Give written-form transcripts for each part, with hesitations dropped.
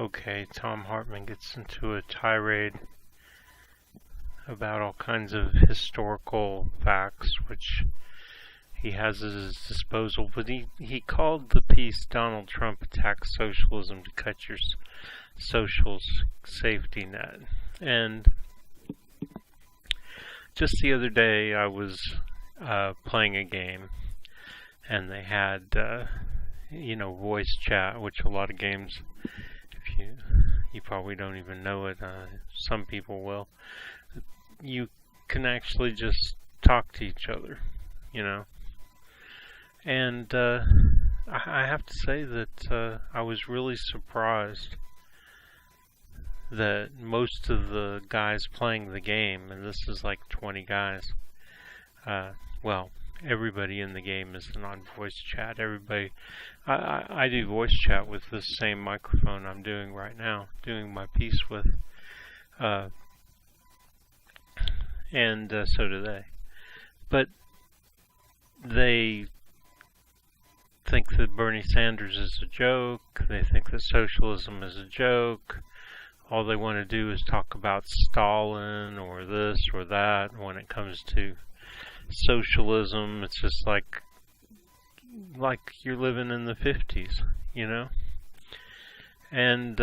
Okay, Tom Hartman gets into a tirade about all kinds of historical facts, which he has at his disposal, but he called the piece Donald Trump attacks socialism to cut your social safety net. And just the other day I was playing a game, and they had voice chat, which a lot of games, if you probably don't even know it, some people will, you can actually just talk to each other, and I have to say that I was really surprised that most of the guys playing the game, and this is like 20 guys, everybody in the game isn't on voice chat. Everybody, I do voice chat with this same microphone I'm doing right now, doing my piece with, and so do they. But they think that Bernie Sanders is a joke. They think that socialism is a joke. All they want to do is talk about Stalin or this or that. When it comes to socialism, it's just like you're living in the 50s, And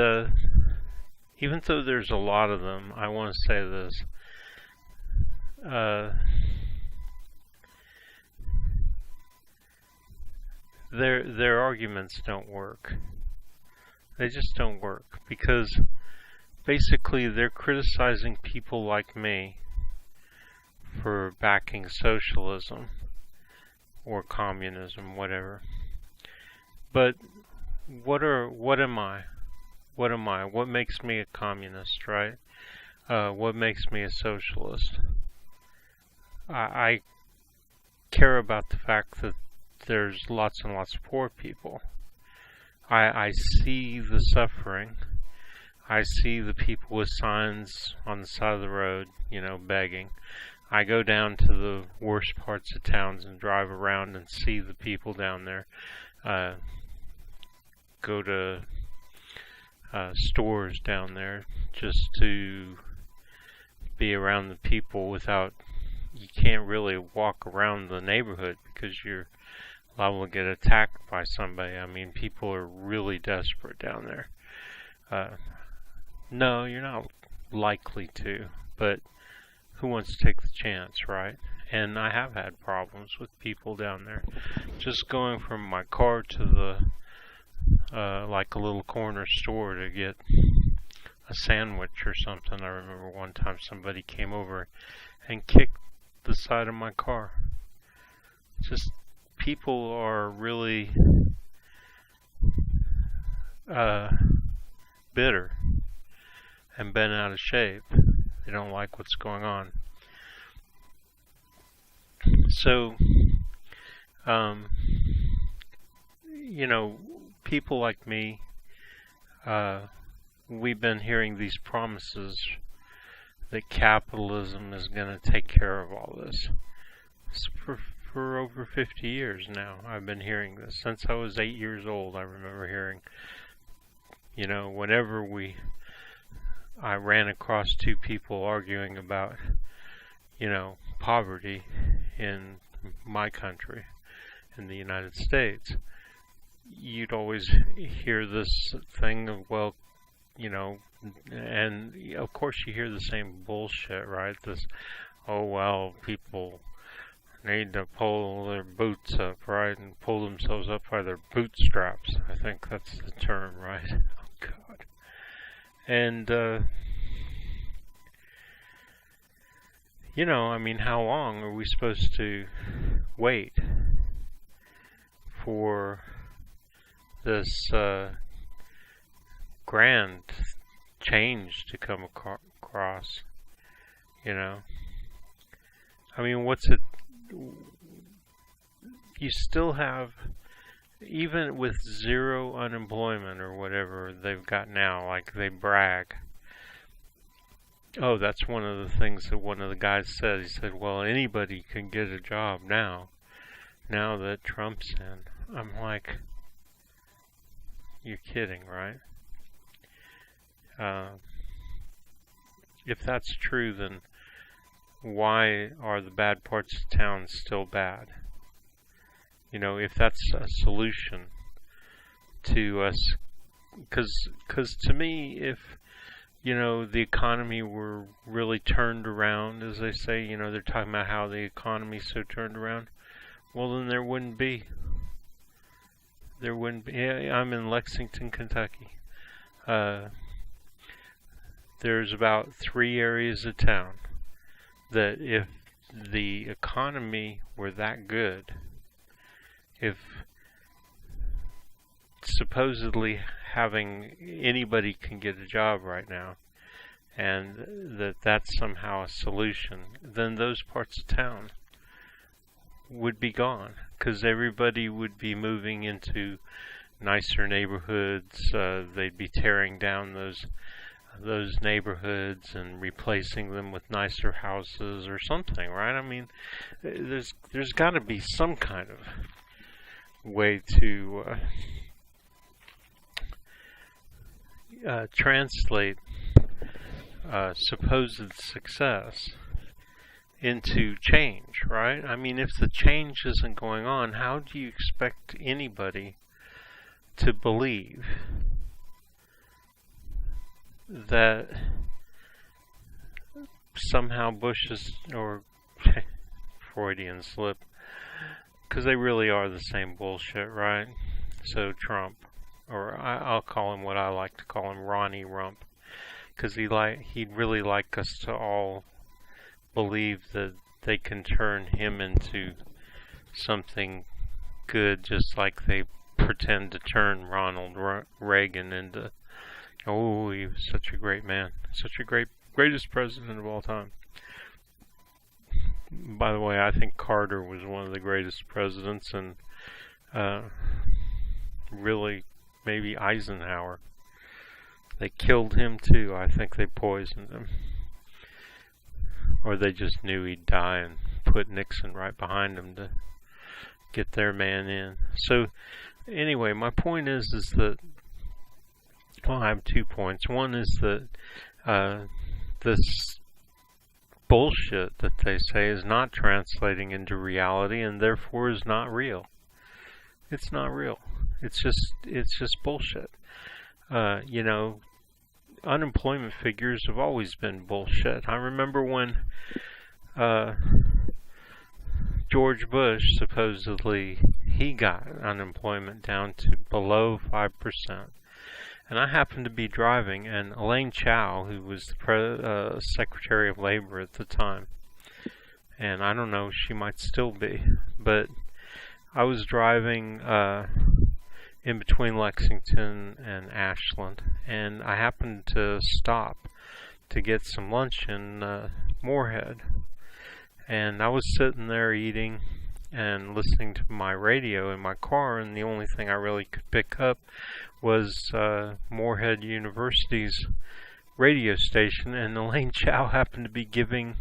even though there's a lot of them, I want to say this. Their arguments don't work. They just don't work, because basically they're criticizing people like me for backing socialism or communism, whatever. But what am I? What am I? What makes me a communist, right? What makes me a socialist? I care about the fact that there's lots and lots of poor people. I see the suffering. I see the people with signs on the side of the road, begging. I go down to the worst parts of towns and drive around and see the people down there. Go to stores down there just to be around the people without... You can't really walk around the neighborhood because you're liable to get attacked by somebody. I mean, people are really desperate down there. No, you're not likely to, but who wants to take the chance, right? And I have had problems with people down there. Just going from my car to the, like a little corner store to get a sandwich or something. I remember one time somebody came over and kicked the side of my car. Just people are really bitter and bent out of shape. They don't like what's going on. So, people like me, we've been hearing these promises that capitalism is going to take care of all this. For over 50 years now, I've been hearing this. Since I was 8 years old, I remember hearing, whenever I ran across two people arguing about, poverty in my country, in the United States, you'd always hear this thing of, and of course you hear the same bullshit, right? This, people need to pull their boots up, right? And pull themselves up by their bootstraps. I think that's the term, right? Oh, God. And, how long are we supposed to wait for this grand change to come across? What's it? You still have, even with zero unemployment or whatever they've got now, like they brag. Oh, that's one of the things that one of the guys said. He said, well, anybody can get a job now that Trump's in. I'm like, you're kidding, right? if that's true, then why are the bad parts of town still bad? You know, if that's a solution to us, because to me, if, you know, the economy were really turned around, as they say, you know, they're talking about how the economy's so turned around, well, then there wouldn't be. Yeah, I'm in Lexington, Kentucky. There's about 3 areas of town that if the economy were that good, if supposedly having anybody can get a job right now, and that's somehow a solution, then those parts of town would be gone, because everybody would be moving into nicer neighborhoods. They'd be tearing down those neighborhoods and replacing them with nicer houses or something, right? I mean, there's got to be some kind of way to translate supposed success into change, right? I mean, if the change isn't going on, how do you expect anybody to believe that somehow Bush is, or Freudian slip, because they really are the same bullshit, right? So Trump, or I'll call him what I like to call him, Ronnie Rump, because he'd really like us to all believe that they can turn him into something good, just like they pretend to turn Ronald Reagan into, oh, he was such a great man, such a greatest president of all time. By the way, I think Carter was one of the greatest presidents, and really maybe Eisenhower. They killed him too. I think they poisoned him. Or they just knew he'd die and put Nixon right behind him to get their man in. So anyway, my point is that, well, I have 2 points. One is that this bullshit that they say is not translating into reality, and therefore is not real. It's not real. It's just bullshit. You know, unemployment figures have always been bullshit. I remember when George Bush, supposedly, he got unemployment down to below 5%. And I happened to be driving, and Elaine Chao, who was the Secretary of Labor at the time, and I don't know, she might still be, but I was driving in between Lexington and Ashland, and I happened to stop to get some lunch in Moorhead. And I was sitting there eating and listening to my radio in my car, and the only thing I really could pick up was Moorhead University's radio station, and Elaine Chao happened to be giving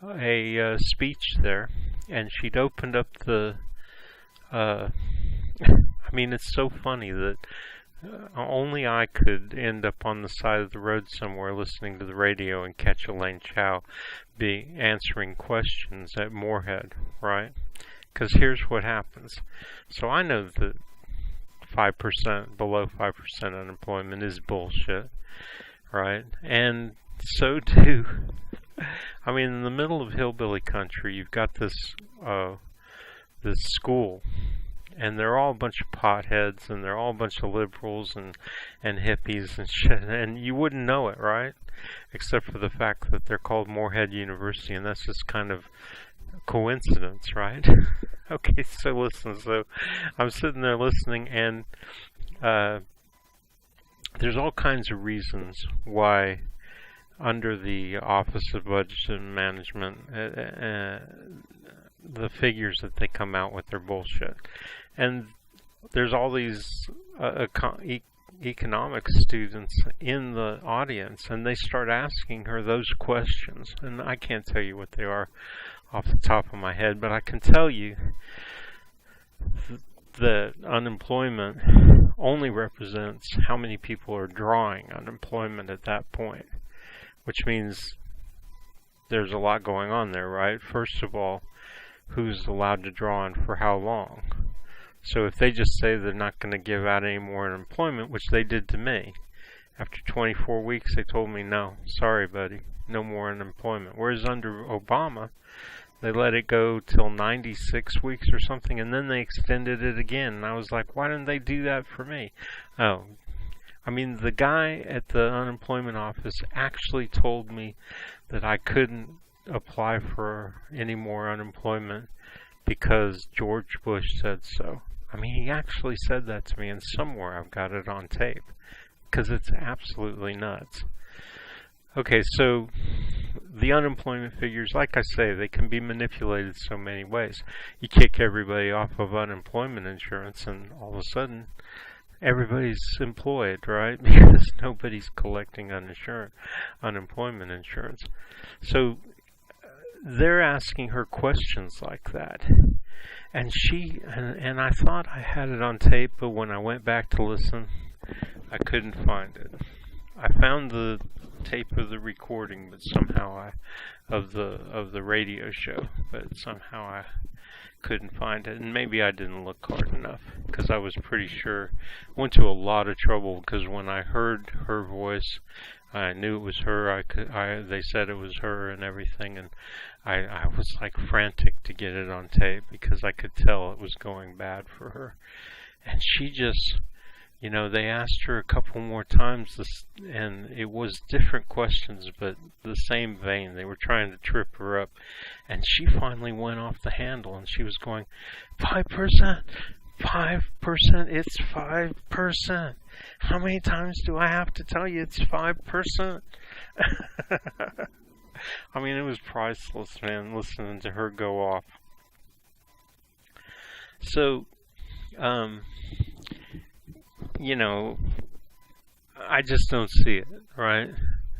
a speech there, and she'd opened up the I mean, it's so funny that only I could end up on the side of the road somewhere listening to the radio and catch Elaine Chao be answering questions at Moorhead, right? Because here's what happens. So I know that 5%, below 5% unemployment is bullshit, right? And so too, I mean, in the middle of hillbilly country, you've got this school, and they're all a bunch of potheads, and they're all a bunch of liberals and hippies and shit, and you wouldn't know it, right? Except for the fact that they're called Moorhead University, and that's just kind of coincidence, right? Okay, so listen, so I'm sitting there listening, and there's all kinds of reasons why under the Office of Budget and Management the figures that they come out with are bullshit. And there's all these economics students in the audience, and they start asking her those questions, and I can't tell you what they are off the top of my head, but I can tell you that unemployment only represents how many people are drawing unemployment at that point, which means there's a lot going on there, right? First of all, who's allowed to draw and for how long? So if they just say they're not going to give out any more unemployment, which they did to me, after 24 weeks they told me, no, sorry buddy, no more unemployment. Whereas under Obama, they let it go till 96 weeks or something, and then they extended it again. And I was like, why didn't they do that for me? Oh, I mean, the guy at the unemployment office actually told me that I couldn't apply for any more unemployment because George Bush said so. I mean, he actually said that to me, and somewhere I've got it on tape, because it's absolutely nuts. Okay, so the unemployment figures, like I say, they can be manipulated so many ways. You kick everybody off of unemployment insurance, and all of a sudden, everybody's employed, right? Because nobody's collecting unemployment insurance. So they're asking her questions like that. And and I thought I had it on tape, but when I went back to listen, I couldn't find it. I found the tape of the recording, but somehow of the radio show, but somehow I couldn't find it, and maybe I didn't look hard enough, because I was pretty sure. Went to a lot of trouble, because when I heard her voice, I knew it was her. They said it was her and everything, and I was like frantic to get it on tape, because I could tell it was going bad for her. And she just, they asked her a couple more times, and it was different questions, but the same vein. They were trying to trip her up, and she finally went off the handle, and she was going, 5%, 5%, it's 5%. How many times do I have to tell you it's 5%? I mean, it was priceless, man, listening to her go off. So, I just don't see it, right?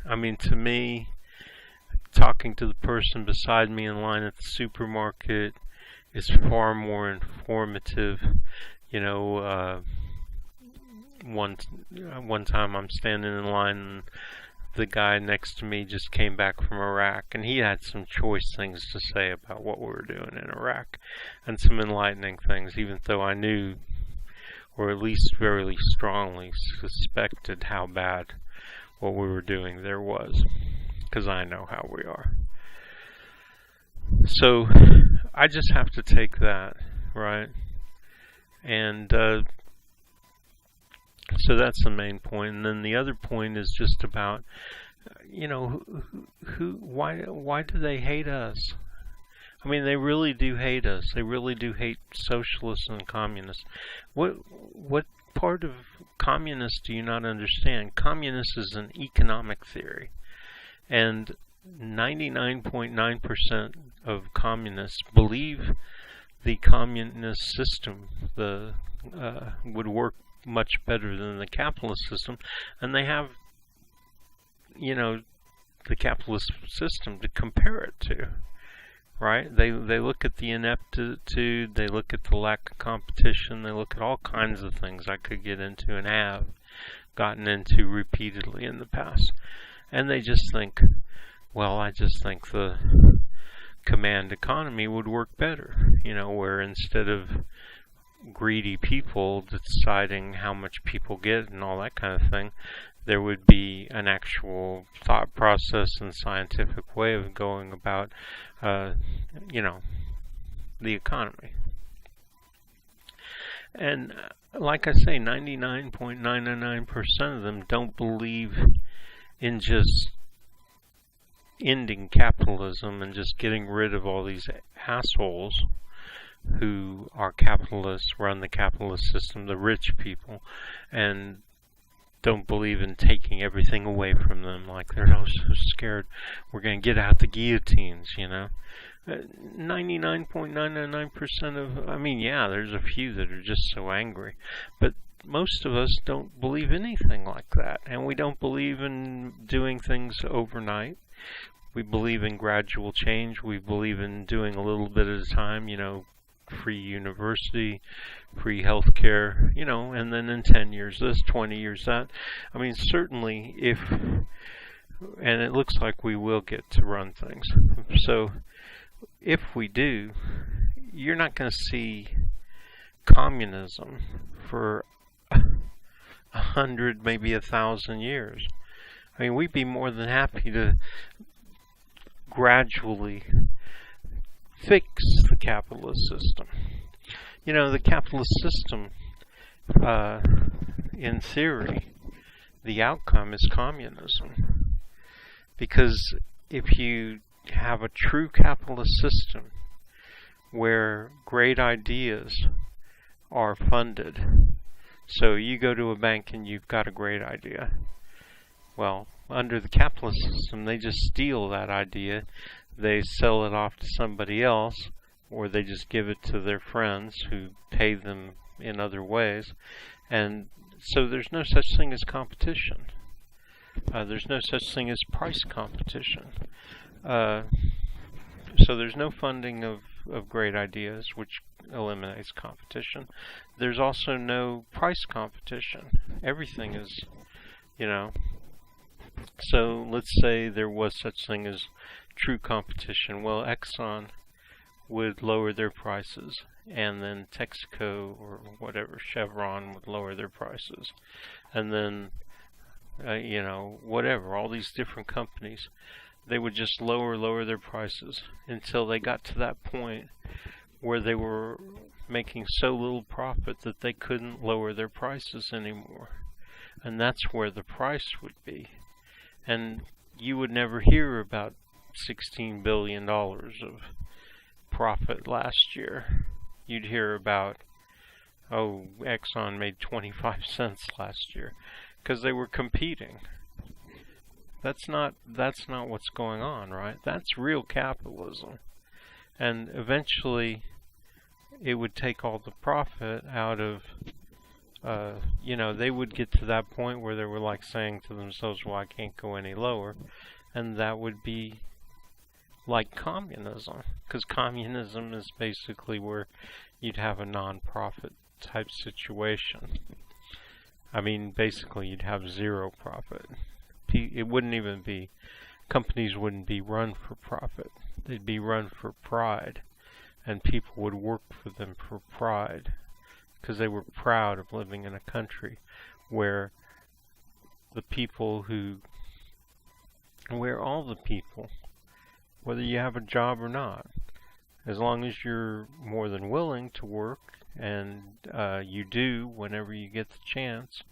I mean, to me, talking to the person beside me in line at the supermarket is far more informative. One time I'm standing in line, and the guy next to me just came back from Iraq, and he had some choice things to say about what we were doing in Iraq, and some enlightening things, even though I knew, or at least very strongly suspected, how bad what we were doing there was, because I know how we are. So I just have to take that, right? And so that's the main point. And then the other point is just about, why do they hate us? I mean, they really do hate us. They really do hate socialists and communists. What part of communists do you not understand? Communist is an economic theory, and 99.9% of communists believe the communist system would work much better than the capitalist system, and they have, the capitalist system to compare it to. Right? They look at the ineptitude, they look at the lack of competition, they look at all kinds of things I could get into and have gotten into repeatedly in the past. And they just think, well, I just think the command economy would work better, where instead of greedy people deciding how much people get and all that kind of thing, there would be an actual thought process and scientific way of going about, the economy. And like I say, 99.99% of them don't believe in just ending capitalism and just getting rid of all these assholes who are capitalists, run the capitalist system, the rich people, and don't believe in taking everything away from them. Like, they're all so scared we're going to get out the guillotines, 99.999% of, there's a few that are just so angry, but most of us don't believe anything like that, and we don't believe in doing things overnight. We believe in gradual change. We believe in doing a little bit at a time, free university, free healthcare, you know, and then in 10 years this, 20 years that. I mean, certainly if, and it looks like we will get to run things. So if we do, you're not going to see communism for 100, maybe 1,000 years. I mean, we'd be more than happy to gradually fix the capitalist system. You know, the capitalist system, in theory, the outcome is communism. Because if you have a true capitalist system where great ideas are funded, so you go to a bank and you've got a great idea. Well, under the capitalist system, they just steal that idea, they sell it off to somebody else, or they just give it to their friends who pay them in other ways. And so there's no such thing as competition. There's no such thing as price competition. So there's no funding of great ideas, which eliminates competition. There's also no price competition. Everything is, you know. So let's say there was such thing as true competition. Well, Exxon would lower their prices, and then Texaco or whatever, Chevron would lower their prices, and then you know, whatever, all these different companies, they would just lower their prices until they got to that point where they were making so little profit that they couldn't lower their prices anymore. And that's where the price would be. And you would never hear about $16 billion of profit last year. You'd hear about, oh, Exxon made 25 cents last year, because they were competing. That's not what's going on, right? That's real capitalism. And eventually it would take all the profit out of, you know, they would get to that point where they were like saying to themselves, well, I can't go any lower. And that would be like communism. Because communism is basically where you'd have a non-profit type situation. I mean, basically you'd have zero profit. It wouldn't even be, companies wouldn't be run for profit. They'd be run for pride. And people would work for them for pride. Because they were proud of living in a country where the people who, where all the people, whether you have a job or not, as long as you're more than willing to work, and you do whenever you get the chance,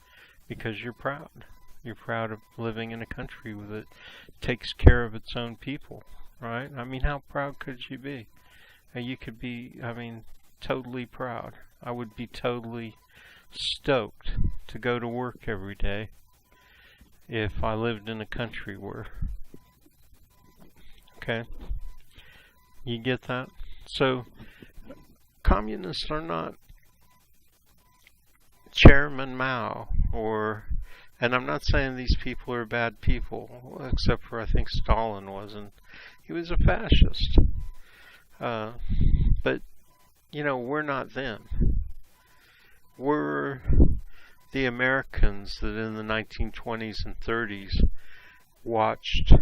because you're proud. You're proud of living in a country that takes care of its own people, right? I mean, how proud could you be? You could be, I mean, totally proud. I would be totally stoked to go to work every day if I lived in a country where, okay, you get that? So, communists are not Chairman Mao or, and I'm not saying these people are bad people, except for I think Stalin wasn't. He was a fascist. But, you know, we're not them. We're the Americans that in the 1920s and 30s watched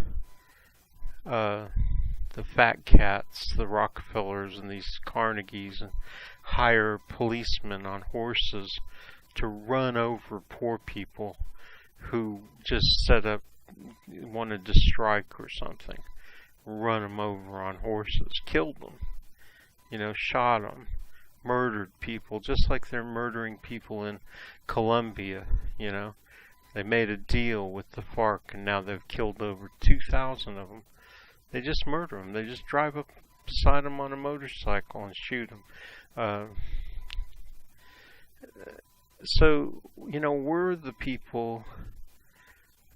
the fat cats, the Rockefellers and these Carnegies, and hire policemen on horses to run over poor people who just wanted to strike or something. Run them over on horses, killed them, you know, shot them, murdered people, just like they're murdering people in Colombia, you know. They made a deal with the FARC and now they've killed over 2,000 of them. They just murder them. They just drive up beside them on a motorcycle and shoot them. So, you know, we're the people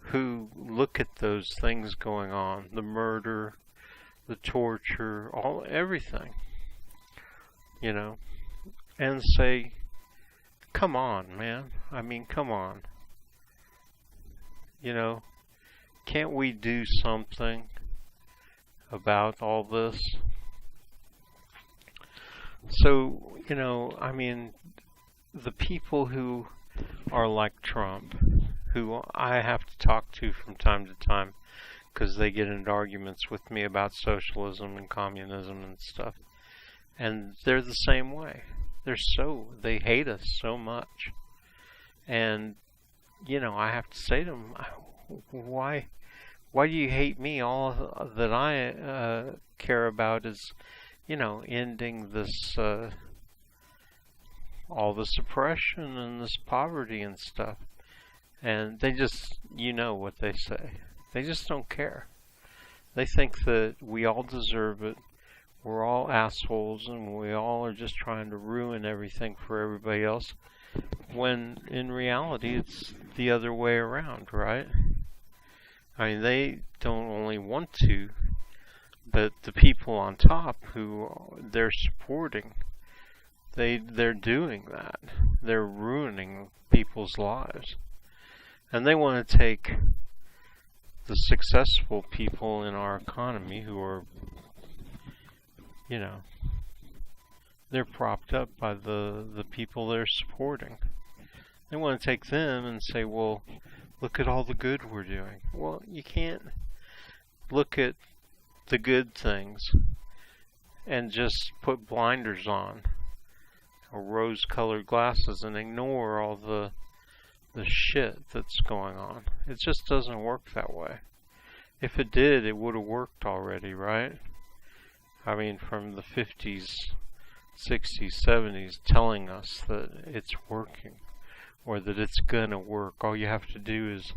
who look at those things going on, the murder, the torture, everything, you know, and say, come on, man. I mean, come on. You know, can't we do something about all this? So, I mean, the people who are like Trump, who I have to talk to from time to time because they get into arguments with me about socialism and communism and stuff. And they're the same way. They hate us so much. And, I have to say to them, why do you hate me? All that I care about is, ending this, all this oppression and this poverty and stuff. And they just, what they say. They just don't care. They think that we all deserve it. We're all assholes and we all are just trying to ruin everything for everybody else. When in reality, it's the other way around, right? I mean, they don't only want to, but the people on top who they're supporting, they're doing that. They're ruining people's lives. And they want to take the successful people in our economy who are, they're propped up by the people they're supporting. They want to take them and say, well, look at all the good we're doing. Well, you can't look at the good things and just put blinders on or rose-colored glasses and ignore all the shit that's going on. It just doesn't work that way. If it did, it would have worked already, right? I mean, from the 50s, 60s, 70s telling us that it's working or that it's gonna work. All you have to do is,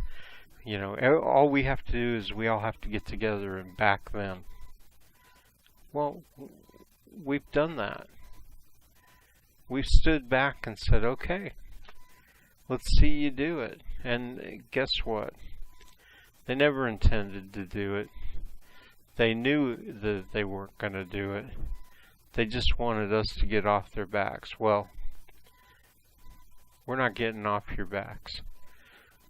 all we have to do is we all have to get together and back them. Well, we've done that. We've stood back and said, okay, let's see you do it. And guess what? They never intended to do it. They knew that they weren't going to do it. They just wanted us to get off their backs. Well, we're not getting off your backs.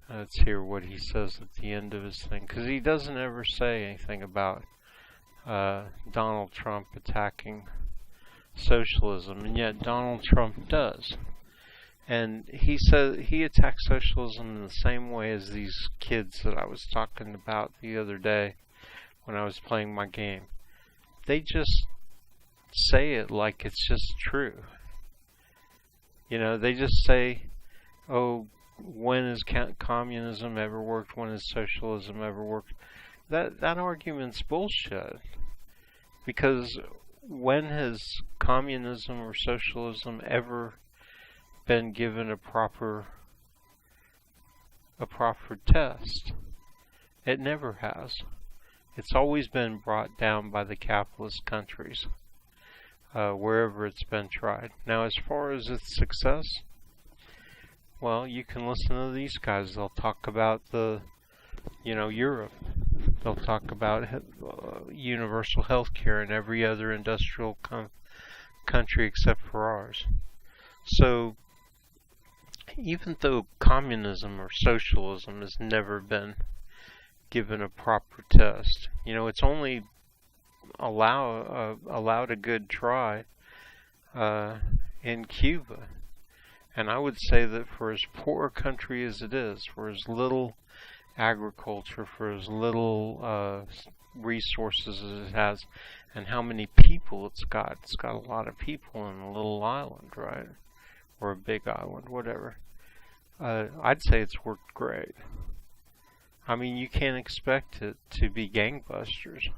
Let's hear what he says at the end of his thing. Because he doesn't ever say anything about Donald Trump attacking socialism. And yet Donald Trump does. And he says he attacks socialism in the same way as these kids that I was talking about the other day when I was playing my game. They just say it like it's just true. They just say, oh, when has communism ever worked? When has socialism ever worked? That argument's bullshit. Because when has communism or socialism ever been given a proper test? It never has. It's always been brought down by the capitalist countries, wherever it's been tried. Now, as far as its success, well, you can listen to these guys. They'll talk about Europe. They'll talk about universal health care in every other industrial country except for ours. So, even though communism or socialism has never been given a proper test, it's only allowed a good try in Cuba. And I would say that for as poor a country as it is, for as little agriculture, for as little resources as it has, and how many people it's got a lot of people in a little island, right? Or a big island, whatever. I'd say it's worked great. I mean, you can't expect it to be gangbusters.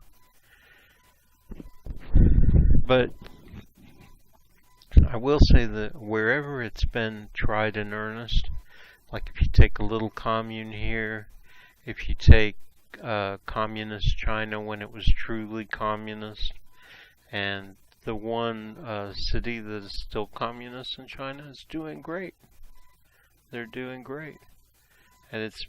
But I will say that wherever it's been tried in earnest, like if you take a little commune here, if you take communist China when it was truly communist, and the one city that is still communist in China is doing great. They're doing great. And it's,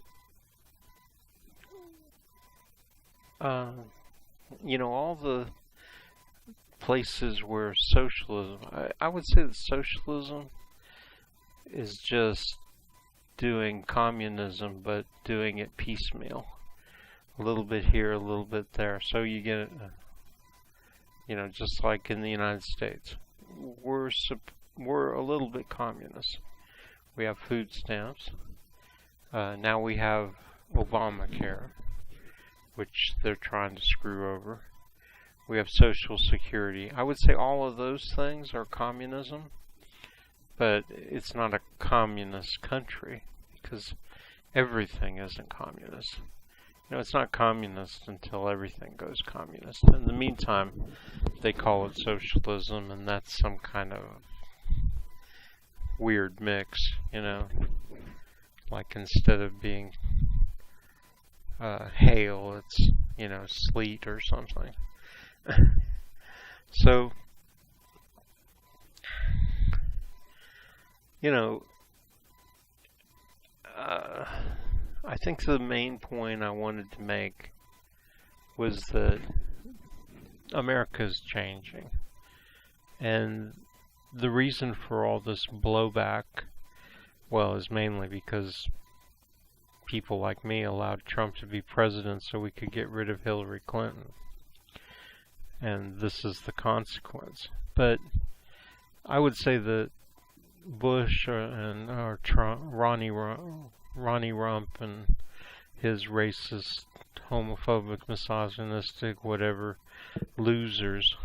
all the places where socialism, I would say that socialism is just doing communism, but doing it piecemeal. A little bit here, a little bit there. So you get, just like in the United States. we're a little bit communist. We have food stamps. Now we have Obamacare, which they're trying to screw over. We have Social Security. I would say all of those things are communism, but it's not a communist country because everything isn't communist. It's not communist until everything goes communist. In the meantime, they call it socialism, and that's some kind of weird mix, like instead of being hail, it's, sleet or something. So, I think the main point I wanted to make was that America's changing. And the reason for all this blowback, is mainly because people like me allowed Trump to be president so we could get rid of Hillary Clinton. And this is the consequence. But I would say that Bush or Trump, Ronnie Rump and his racist, homophobic, misogynistic, whatever, losers,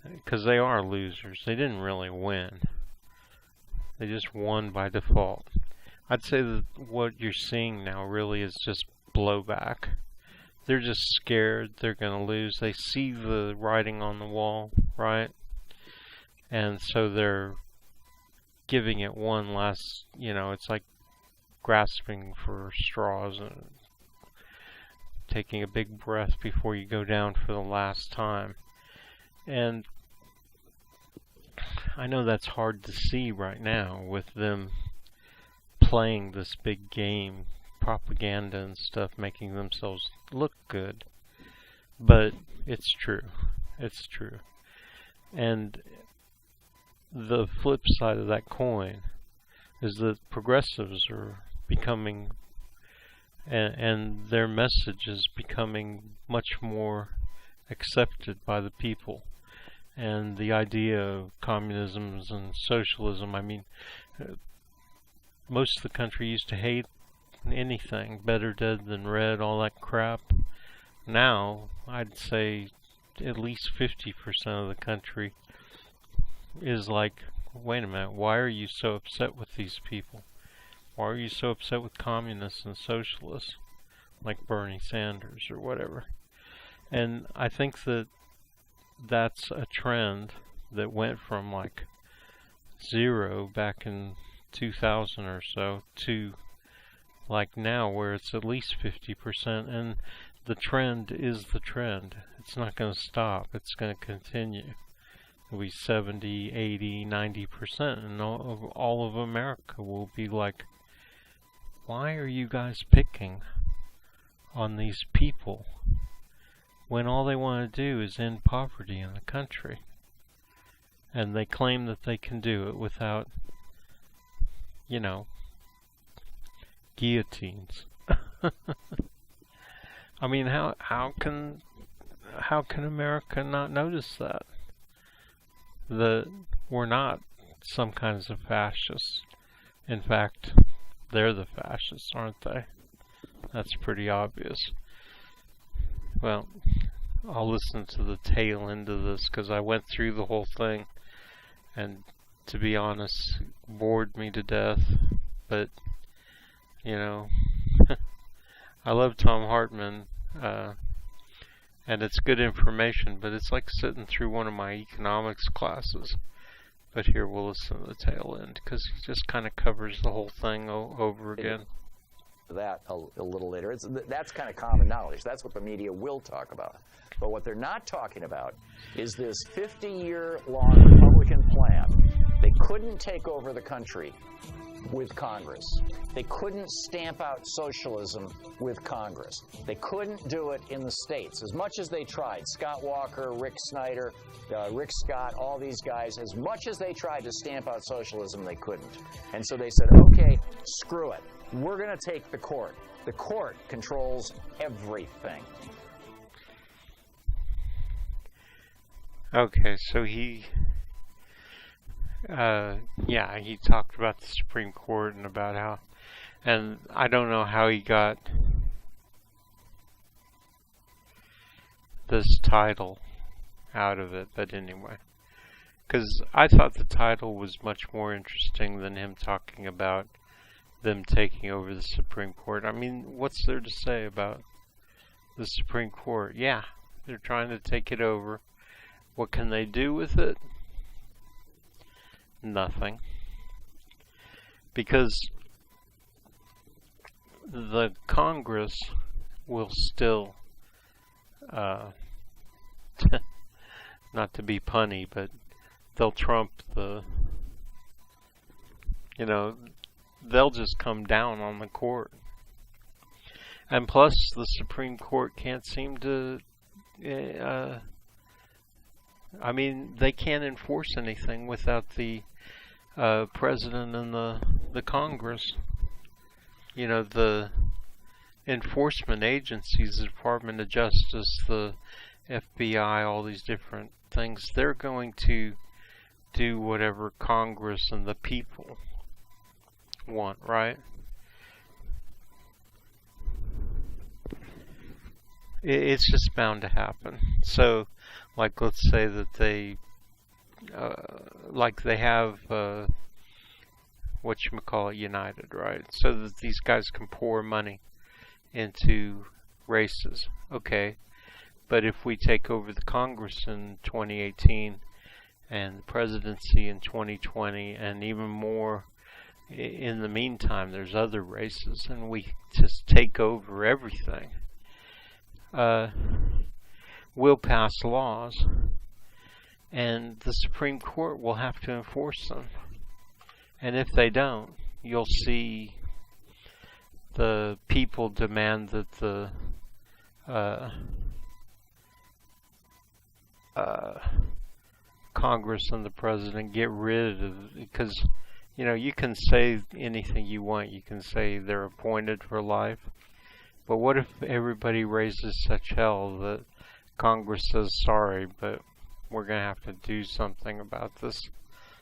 because they are losers. They didn't really win. They just won by default. I'd say that what you're seeing now really is just blowback. They're just scared they're going to lose. They see the writing on the wall, right? And so they're giving it one last, it's like grasping for straws and taking a big breath before you go down for the last time. And I know that's hard to see right now with them playing this big game, propaganda and stuff, making themselves look good. But it's true. It's true. And the flip side of that coin is that progressives are becoming, and their message is becoming much more accepted by the people. And the idea of communism and socialism, most of the country used to hate anything, better dead than red, all that crap. Now, I'd say at least 50% of the country is like, wait a minute, why are you so upset with these people? Why are you so upset with communists and socialists, like Bernie Sanders or whatever? And I think that that's a trend that went from like 0 back in 2000 or so to like now where it's at least 50%, and the trend is the trend. It's not going to stop. It's going to continue. It'll be 70, 80, 90%, and all of America will be like, why are you guys picking on these people when all they want to do is end poverty in the country? And they claim that they can do it without, guillotines. How can America not notice that? That we're not some kinds of fascists. In fact, they're the fascists, aren't they? That's pretty obvious. Well, I'll listen to the tail end of this because I went through the whole thing, and to be honest, bored me to death. But I love Thom Hartmann, and it's good information, but it's like sitting through one of my economics classes. But here, we'll listen to the tail end, because he just kind of covers the whole thing over again. That a little later. That's kind of common knowledge. That's what the media will talk about. But what they're not talking about is this 50-year-long Republican plan. They couldn't take over the country with Congress. They couldn't stamp out socialism with Congress. They couldn't do it in the states. As much as they tried, Scott Walker, Rick Snyder, Rick Scott, all these guys, as much as they tried to stamp out socialism, they couldn't. And so they said, okay, screw it. We're going to take the court. The court controls everything. Okay, so he Yeah, he talked about the Supreme Court and about how, and I don't know how he got this title out of it, but anyway. Because I thought the title was much more interesting than him talking about them taking over the Supreme Court. I mean, what's there to say about the Supreme Court? Yeah, they're trying to take it over. What can they do with it? Nothing. Because the Congress will still, not to be punny, but they'll trump the, they'll just come down on the court. And plus, the Supreme Court can't seem to, they can't enforce anything without the President and the Congress. The enforcement agencies, the Department of Justice, the FBI, all these different things, they're going to do whatever Congress and the people want, right? It's just bound to happen. So, like, let's say that they have United, right? So that these guys can pour money into races. Okay. But if we take over the Congress in 2018 and the presidency in 2020 and even more in the meantime, there's other races, and we just take over everything, we'll pass laws, and the Supreme Court will have to enforce them. And if they don't, you'll see the people demand that the Congress and the President get rid of, because you can say anything you want. You can say they're appointed for life, but what if everybody raises such hell that Congress says, sorry, but we're going to have to do something about this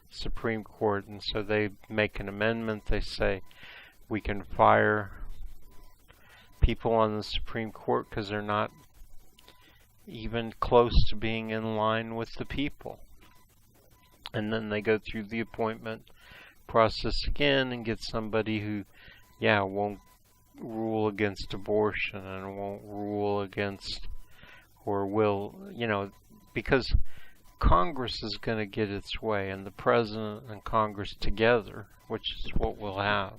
Supreme Court, and so they make an amendment. They say we can fire people on the Supreme Court because they're not even close to being in line with the people. And then they go through the appointment process again and get somebody who, won't rule against abortion and won't rule against, or will, because Congress is going to get its way, and the President and Congress together, which is what we'll have,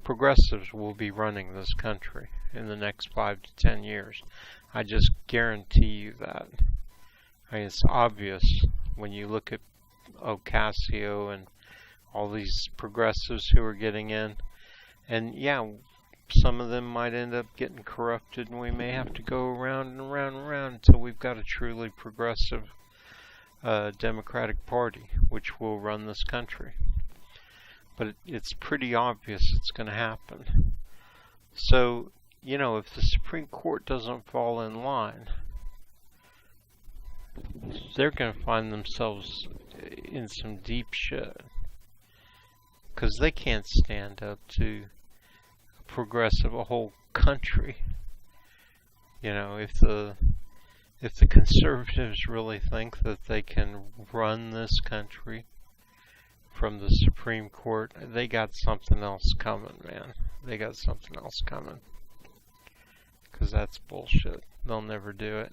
progressives will be running this country in the next 5 to 10 years. I just guarantee you that. It's obvious when you look at Ocasio and all these progressives who are getting in. And some of them might end up getting corrupted, and we may have to go around and around and around until we've got a truly progressive Democratic Party, which will run this country. But it's pretty obvious it's going to happen. So, if the Supreme Court doesn't fall in line, they're going to find themselves in some deep shit. Because they can't stand up to a whole country. If the conservatives really think that they can run this country from the Supreme Court, they got something else coming, man. They got something else coming. Because that's bullshit. They'll never do it.